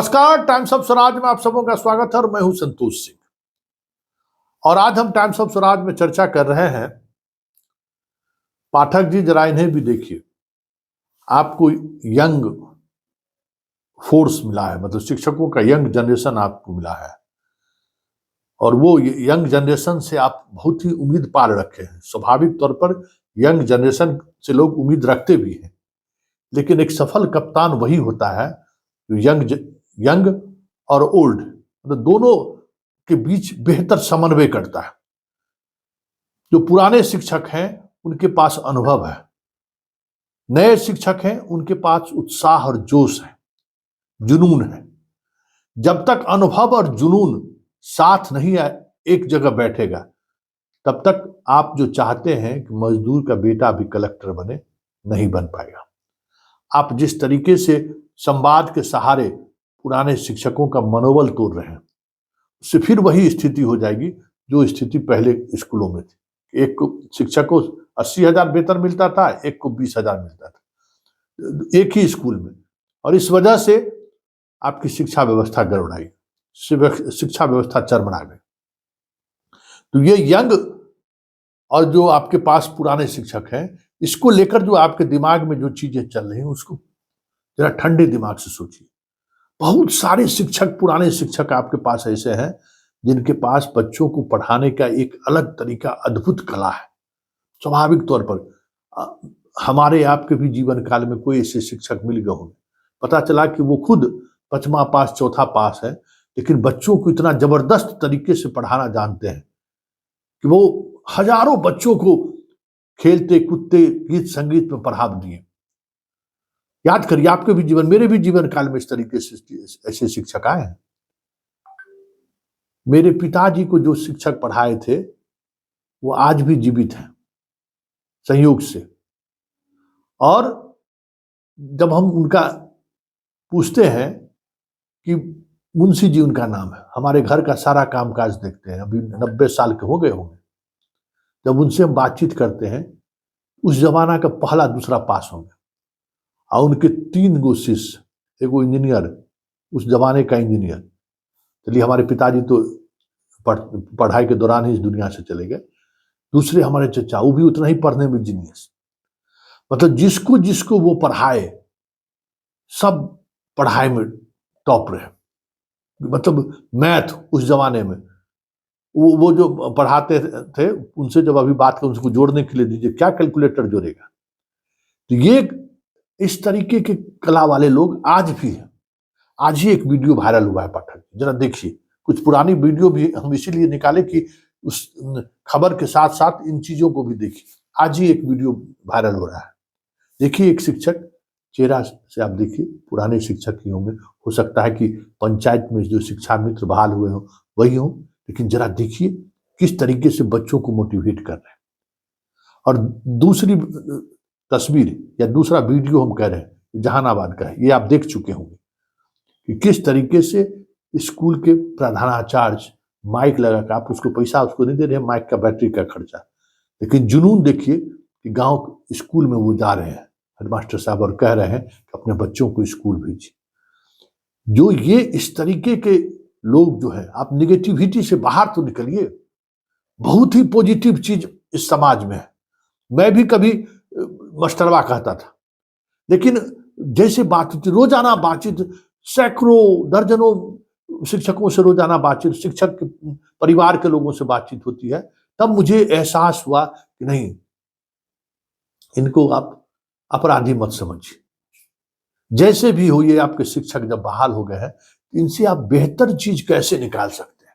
नमस्कार, times of Swaraj में आप सबों का स्वागत है और मैं हूं संतोष सिंह। और आज हम टाइम्स ऑफ स्वराज में चर्चा कर रहे हैं। पाठक जी जरा इन्हें भी देखिए, आपको यंग फोर्स मिला है, मतलब शिक्षकों का यंग जनरेशन आपको मिला है और वो यंग जनरेशन से आप बहुत ही उम्मीद पाल रखे हैं। स्वाभाविक तौर पर यंग जनरेशन से लोग उम्मीद रखते भी हैं, लेकिन एक सफल कप्तान वही होता है जो यंग और ओल्ड, मतलब दोनों के बीच बेहतर समन्वय करता है। जो पुराने शिक्षक हैं उनके पास अनुभव है, नए शिक्षक हैं उनके पास उत्साह और जोश है, जुनून है। जब तक अनुभव और जुनून साथ नहीं एक जगह बैठेगा, तब तक आप जो चाहते हैं कि मजदूर का बेटा भी कलेक्टर बने, नहीं बन पाएगा। आप जिस तरीके से संवाद के सहारे पुराने शिक्षकों का मनोबल तोड़ रहे हैं, उससे फिर वही स्थिति हो जाएगी जो स्थिति पहले स्कूलों में थी। एक शिक्षक को 80,000 वेतन मिलता था, एक को 20,000 मिलता था एक ही स्कूल में, और इस वजह से आपकी शिक्षा व्यवस्था गड़बड़ाई, शिक्षा व्यवस्था चरमरा गई। तो ये यंग और जो आपके पास पुराने शिक्षक हैं, इसको लेकर जो आपके दिमाग में जो चीजें चल रही हैं उसको जरा ठंडे दिमाग से सोचिए। बहुत सारे शिक्षक, पुराने शिक्षक आपके पास ऐसे हैं जिनके पास बच्चों को पढ़ाने का एक अलग तरीका, अद्भुत कला है। स्वाभाविक तौर पर हमारे आपके भी जीवन काल में कोई ऐसे शिक्षक मिल गए होंगे, पता चला कि वो खुद 5वां पास, चौथा पास है, लेकिन बच्चों को इतना जबरदस्त तरीके से पढ़ाना जानते हैं कि वो हजारों बच्चों को खेलते कूदते गीत संगीत में पढ़ा दिए। याद करिए, आपके भी जीवन, मेरे भी जीवन काल में इस तरीके से ऐसे शिक्षक आए हैं। मेरे पिताजी को जो शिक्षक पढ़ाए थे वो आज भी जीवित हैं, संयोग से। और जब हम उनका पूछते हैं कि मुंशी जी उनका नाम है, हमारे घर का सारा कामकाज देखते हैं, अभी 90 साल के हो गए होंगे। जब उनसे हम बातचीत करते हैं, उस जमाना का पहला दूसरा पास होंगे और उनके 3 गो शिष्य, एगो इंजीनियर, उस जमाने का इंजीनियर। चलिए, हमारे पिताजी तो पढ़ाई के दौरान ही इस दुनिया से चले गए। दूसरे हमारे चचा, वो भी उतना ही पढ़ने में जीनियस, मतलब जिसको जिसको वो पढ़ाए सब पढ़ाई में टॉप रहे। मतलब मैथ उस जमाने में वो जो पढ़ाते थे, उनसे जब अभी बात कर उनको जोड़ने के लिए दीजिए, क्या कैलकुलेटर जोड़ेगा। तो ये इस तरीके के कला वाले लोग आज भी हैं। आज ही एक वीडियो वायरल हुआ है, पाठक जरा देखिए। कुछ पुरानी वीडियो भी हम इसीलिए निकाले कि उस खबर के साथ साथ इन चीजों को भी देखिए। आज ही एक वीडियो वायरल हो रहा है, देखिए। एक शिक्षक, चेहरा से आप देखिए, पुराने शिक्षक ही होंगे, हो सकता है कि पंचायत में जो शिक्षा मित्र बहाल हुए हों वही हों, लेकिन जरा देखिए किस तरीके से बच्चों को मोटिवेट कर रहे हैं। और दूसरी तस्वीर या दूसरा वीडियो हम कह रहे हैं, जहानाबाद का है, ये आप देख चुके होंगे कि किस तरीके से स्कूल के प्रधानाचार्य माइक लगा कर, आप उसको पैसा उसको नहीं दे रहे हैं, माइक का बैटरी का खर्चा, लेकिन जुनून देखिए कि गांव स्कूल में वो जा रहे हैं, हेडमास्टर साहब, और कह रहे हैं कि अपने बच्चों को स्कूल भेजिए। जो ये इस तरीके के लोग जो है, आप निगेटिविटी से बाहर तो निकलिए। बहुत ही पॉजिटिव चीज इस समाज में है। मैं भी कभी मस्टरवा कहता था, लेकिन जैसे बातचीत, रोजाना बातचीत, सैकड़ों दर्जनों शिक्षकों से रोजाना बातचीत, शिक्षक के परिवार के लोगों से बातचीत होती है, तब मुझे एहसास हुआ कि नहीं, इनको आप अपराधी मत समझिए। जैसे भी हो, ये आपके शिक्षक जब बहाल हो गए हैं, इनसे आप बेहतर चीज कैसे निकाल सकते हैं,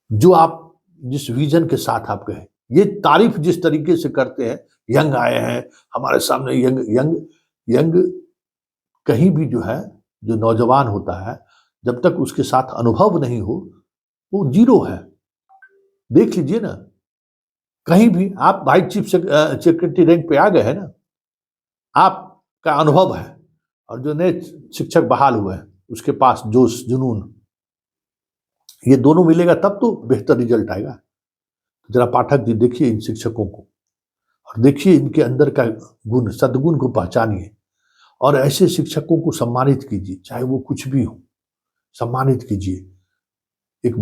जो आप जिस विजन के साथ आप कहें। ये तारीफ जिस तरीके से करते हैं, यंग आए हैं हमारे सामने, यंग यंग यंग कहीं भी जो है, जो नौजवान होता है, जब तक उसके साथ अनुभव नहीं हो, वो जीरो है। देख लीजिए ना, कहीं भी आप भाई चीफ सेक्रेटरी रैंक पे आ गए हैं ना, आपका अनुभव है, और जो नए शिक्षक बहाल हुए हैं उसके पास जोश, जुनून, ये दोनों मिलेगा तब तो बेहतर रिजल्ट आएगा। जरा पाठक जी देखिए इन शिक्षकों को, और देखिए इनके अंदर का गुण, सद्गुण को पहचानिए, और ऐसे शिक्षकों को सम्मानित कीजिए, चाहे वो कुछ भी हो। सम्मानित कीजिए। एक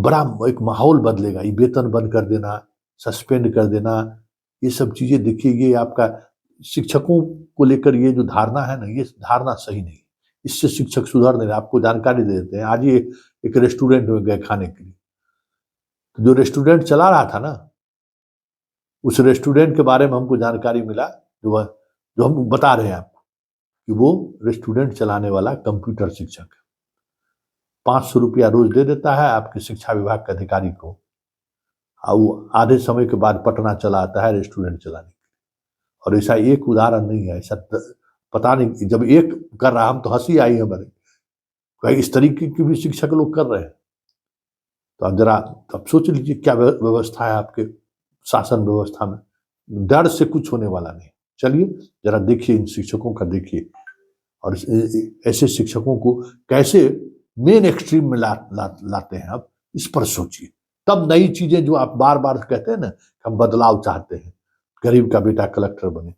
माहौल बदलेगा। ये वेतन बंद कर देना, सस्पेंड कर देना, ये सब चीजें देखिए, ये आपका शिक्षकों को लेकर ये जो धारणा है ना, ये धारणा सही नहीं। इससे शिक्षक सुधर नहीं रहे। आपको जानकारी दे देते हैं। आज ये एक रेस्टोरेंट में गए खाने के लिए, तो जो रेस्टोरेंट चला रहा था ना, उस रेस्टोरेंट के बारे में हमको जानकारी मिला, जो हम बता रहे हैं आपको, कि वो रेस्टोरेंट चलाने वाला कंप्यूटर शिक्षक है। 500 रुपया रोज दे देता है आपके शिक्षा विभाग के अधिकारी को, और वो आधे समय के बाद पटना चला आता है रेस्टोरेंट चलाने के लिए। और ऐसा एक उदाहरण नहीं है, ऐसा पता नहीं, जब एक कर रहा हम तो हंसी आई हमारे, इस तरीके की भी शिक्षक लोग कर रहे हैं। तो आप जरा अब सोच लीजिए क्या व्यवस्था है आपके शासन व्यवस्था में। डर से कुछ होने वाला नहीं। चलिए जरा देखिए, इन शिक्षकों का देखिए, और ऐसे शिक्षकों को कैसे मेन एक्सट्रीम में लाते हैं। अब इस पर सोचिए, तब नई चीजें जो आप बार बार कहते हैं ना, हम बदलाव चाहते हैं, गरीब का बेटा कलेक्टर बने,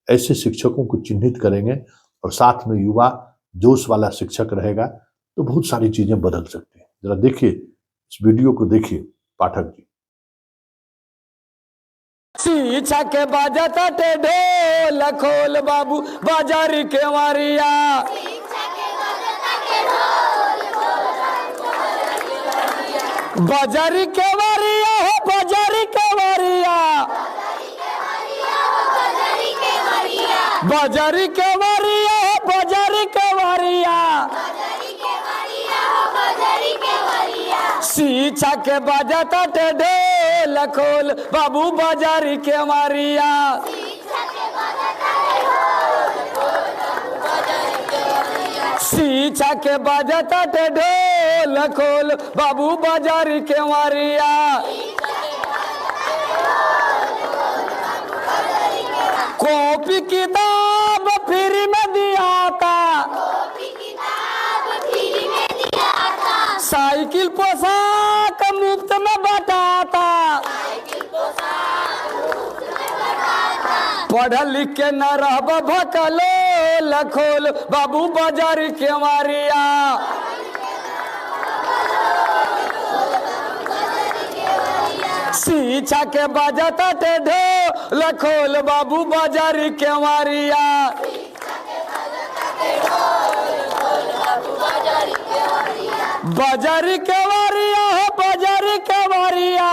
ऐसे शिक्षकों को चिन्हित करेंगे और साथ में युवा जोश वाला शिक्षक रहेगा तो बहुत सारी चीजें बदल सकती हैं। जरा देखिए, इस वीडियो को देखिए पाठक जी। शिक्षा के बाजता टे ढोल खोल बाबू बाजारी के मारिया, बाजारी के मारिया हो, बाजारी के मारिया, बाजारी के मारिया हो, बाजारी के मारिया, शिक्षा के बाजता टे ढोल खोल बाबू बाजारी के मारिया, शिक्षा के बाजता टे ढोल खोल बाबू बाजारी के मारिया, कॉपी किताब फ्री में दिया था, साइकिल पोशाक मुफ्त में बटाता, पढ़ लिख के न रहब भकलो लखोल बाबू बाजारी के मारिया, शिक्षा के बाजता टे ढोल खोल बाबू बाजारी के मारिया, बाजारी के मारिया हो, बाजारी के मारिया,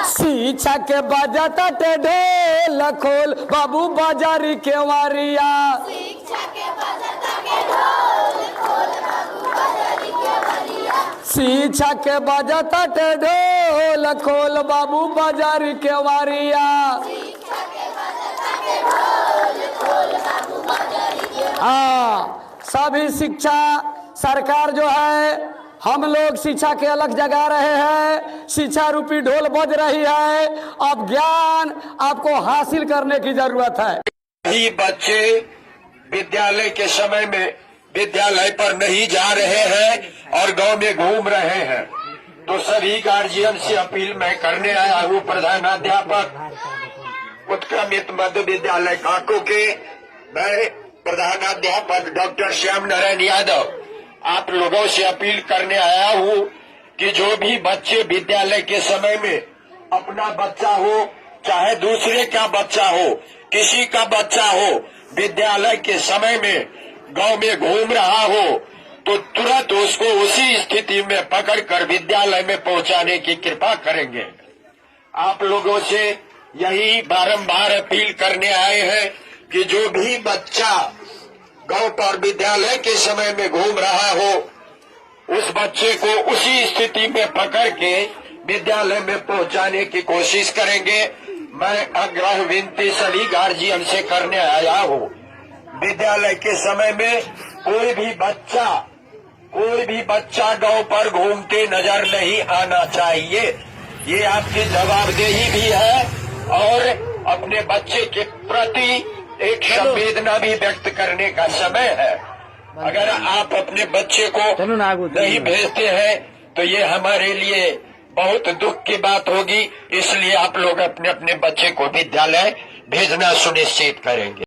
शिक्षा के बाजता टे ढोल खोल बाबू बाजारी के मारिया, शिक्षा के बाजता टे ढोल खोल बाबू बाजारी के मारिया, हाँ सभी शिक्षा सरकार जो है, हम लोग शिक्षा के अलग जगा रहे हैं, शिक्षा रूपी ढोल बज रही है। अब ज्ञान आपको हासिल करने की जरूरत है। ही बच्चे विद्यालय के समय में विद्यालय पर नहीं जा रहे हैं और गांव में घूम रहे हैं, तो सभी गार्जियन से अपील मैं करने आया हूँ। प्रधानाध्यापक उत्क्रमित मध्य विद्यालय काको के मैं प्रधानाध्यापक डॉक्टर श्याम नारायण यादव आप लोगों से अपील करने आया हूँ कि जो भी बच्चे विद्यालय के समय में अपना बच्चा हो चाहे दूसरे का बच्चा हो, किसी का बच्चा हो, विद्यालय के समय में गांव में घूम रहा हो तो तुरंत उसको उसी स्थिति में पकड़कर विद्यालय में पहुंचाने की कृपा करेंगे। आप लोगों से यही बारंबार अपील करने आए हैं कि जो भी बच्चा गांव पर विद्यालय के समय में घूम रहा हो उस बच्चे को उसी स्थिति में पकड़ के विद्यालय में पहुंचाने की कोशिश करेंगे। मैं आग्रह विनती सभी गार्जियन से करने आया हूँ, विद्यालय के समय में कोई भी बच्चा गांव पर घूमते नजर नहीं आना चाहिए। ये आपकी जवाबदेही भी है और अपने बच्चे के प्रति एक संवेदना भी व्यक्त करने का समय है। अगर आप अपने बच्चे को नहीं भेजते हैं तो ये हमारे लिए बहुत दुख की बात होगी। इसलिए आप लोग अपने अपने बच्चे को विद्यालय भेजना सुनिश्चित करेंगे।